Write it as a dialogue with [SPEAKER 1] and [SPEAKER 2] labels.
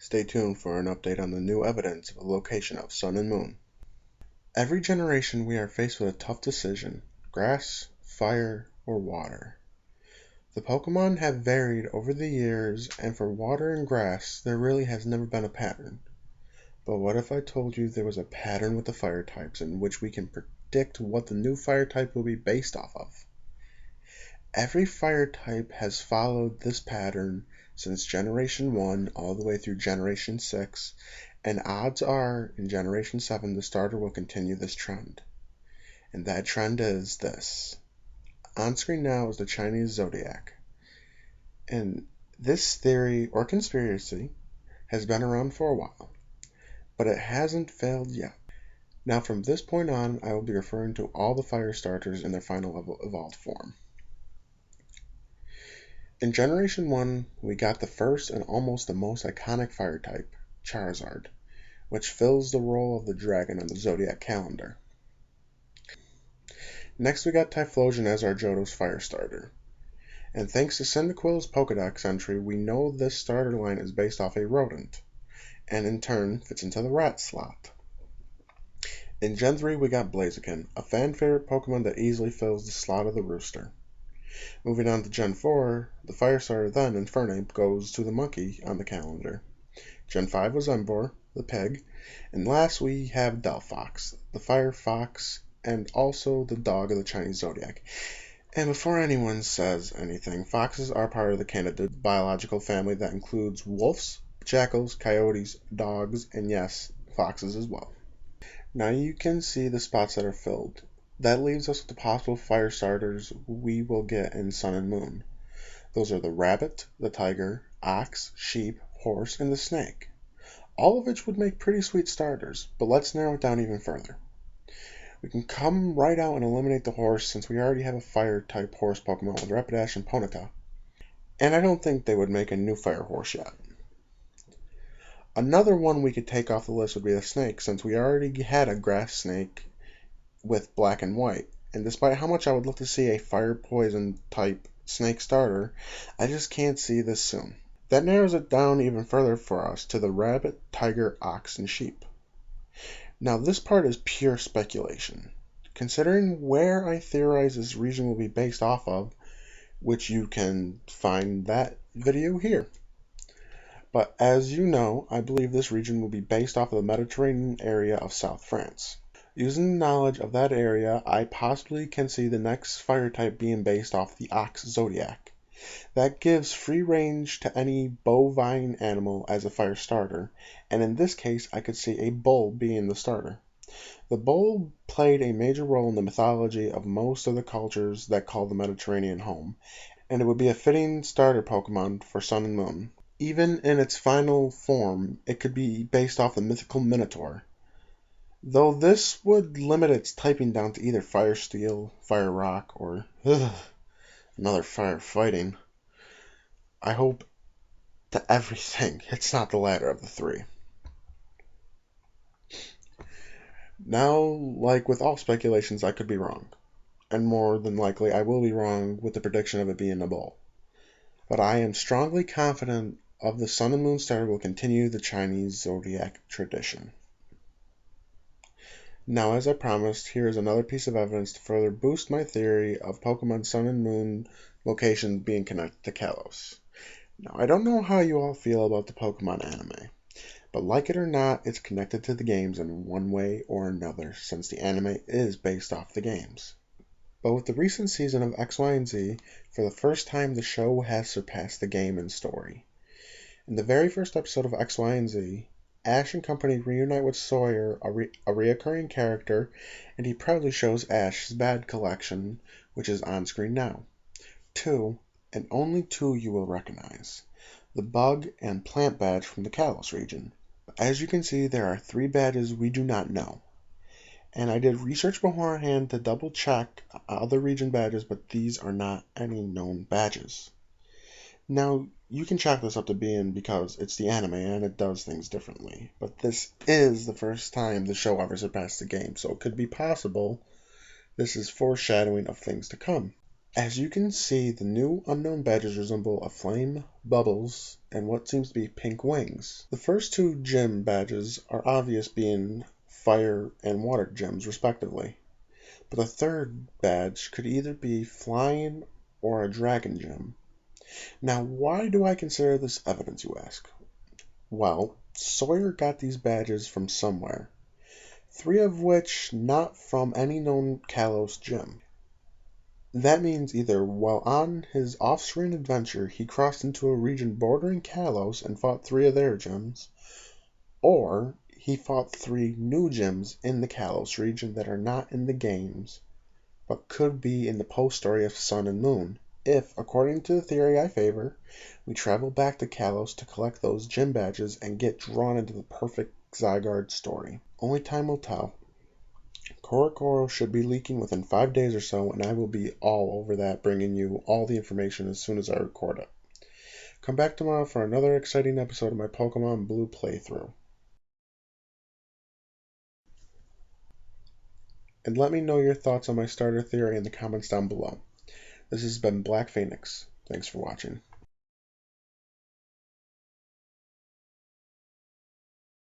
[SPEAKER 1] Stay tuned for an update on the new evidence of the location of Sun and Moon. Every generation we are faced with a tough decision: grass, fire, or water. The Pokémon have varied over the years, and for water and grass there really has never been a pattern. But what if I told you there was a pattern with the fire types in which we can predict what the new fire type will be based off of? Every fire type has followed this pattern since Generation 1 all the way through Generation 6, and odds are in Generation 7 the starter will continue this trend. And that trend is this. On screen now is the Chinese zodiac. And this theory or conspiracy has been around for a while, but it hasn't failed yet. Now from this point on, I will be referring to all the fire starters in their final evolved form. In Generation 1, we got the first and almost the most iconic fire type, Charizard, which fills the role of the dragon on the zodiac calendar. Next we got Typhlosion as our Johto's fire starter. And thanks to Cyndaquil's Pokedex entry, we know this starter line is based off a rodent, and in turn fits into the rat slot. In Gen 3 we got Blaziken, a fan favorite Pokemon that easily fills the slot of the rooster. Moving on to Gen 4, the fire starter then, Infernape, goes to the monkey on the calendar. Gen 5 was Emboar, the pig, and last we have Delphox, the fire fox, and also the dog of the Chinese zodiac. And before anyone says anything, foxes are part of the Canidae biological family that includes wolves, jackals, coyotes, dogs, and yes, foxes as well. Now you can see the spots that are filled. That leaves us with the possible fire starters we will get in Sun and Moon. Those are the rabbit, the tiger, ox, sheep, horse, and the snake. All of which would make pretty sweet starters, but let's narrow it down even further. We can come right out and eliminate the horse since we already have a fire-type horse Pokemon with Rapidash and Ponyta. And I don't think they would make a new fire horse yet. Another one we could take off the list would be the snake, since we already had a grass snake with black and white, and despite how much I would love to see a fire poison type snake starter, I just can't see this soon. That narrows it down even further for us to the rabbit, tiger, ox, and sheep. Now this part is pure speculation, considering where I theorize this region will be based off of, which you can find that video here. But as you know, I believe this region will be based off of the Mediterranean area of South France. Using the knowledge of that area, I possibly can see the next fire type being based off the ox zodiac. That gives free range to any bovine animal as a fire starter, and in this case I could see a bull being the starter. The bull played a major role in the mythology of most of the cultures that call the Mediterranean home, and it would be a fitting starter Pokemon for Sun and Moon. Even in its final form, it could be based off the mythical Minotaur, though this would limit its typing down to either Fire Steel, Fire Rock, or another fire fighting. I hope to everything it's not the latter of the three. Now, like with all speculations, I could be wrong, and more than likely I will be wrong with the prediction of it being a bull. But I am strongly confident of the Sun and Moon starter will continue the Chinese zodiac tradition. Now, as I promised, here is another piece of evidence to further boost my theory of Pokemon Sun and Moon location being connected to Kalos. Now, I don't know how you all feel about the Pokemon anime, but like it or not, it's connected to the games in one way or another, since the anime is based off the games. But with the recent season of X, Y, and Z, for the first time the show has surpassed the game in story. In the very first episode of X, Y, and Z, Ash and company reunite with Sawyer, a reoccurring character, and he proudly shows Ash his badge collection, which is on screen now. 2, and only 2 you will recognize: the bug and plant badge from the Kalos region. As you can see, there are 3 badges we do not know. And I did research beforehand to double check other region badges, but these are not any known badges. Now, you can chalk this up to being because it's the anime and it does things differently, but this is the first time the show ever surpassed the game, so it could be possible this is foreshadowing of things to come. As you can see, the new unknown badges resemble a flame, bubbles, and what seems to be pink wings. The first two gym badges are obvious, being fire and water gyms respectively, but the third badge could either be flying or a dragon gym. Now, why do I consider this evidence, you ask? Well, Sawyer got these badges from somewhere, 3 of which not from any known Kalos gym. That means either while on his off-screen adventure he crossed into a region bordering Kalos and fought 3 of their gyms, or he fought 3 new gyms in the Kalos region that are not in the games, but could be in the post-story of Sun and Moon, if, according to the theory I favor, we travel back to Kalos to collect those gym badges and get drawn into the perfect Zygarde story. Only time will tell. Korokoro should be leaking within 5 days or so, and I will be all over that, bringing you all the information as soon as I record it. Come back tomorrow for another exciting episode of my Pokemon Blue playthrough. And let me know your thoughts on my starter theory in the comments down below. This has been Black Phoenix. Thanks for watching.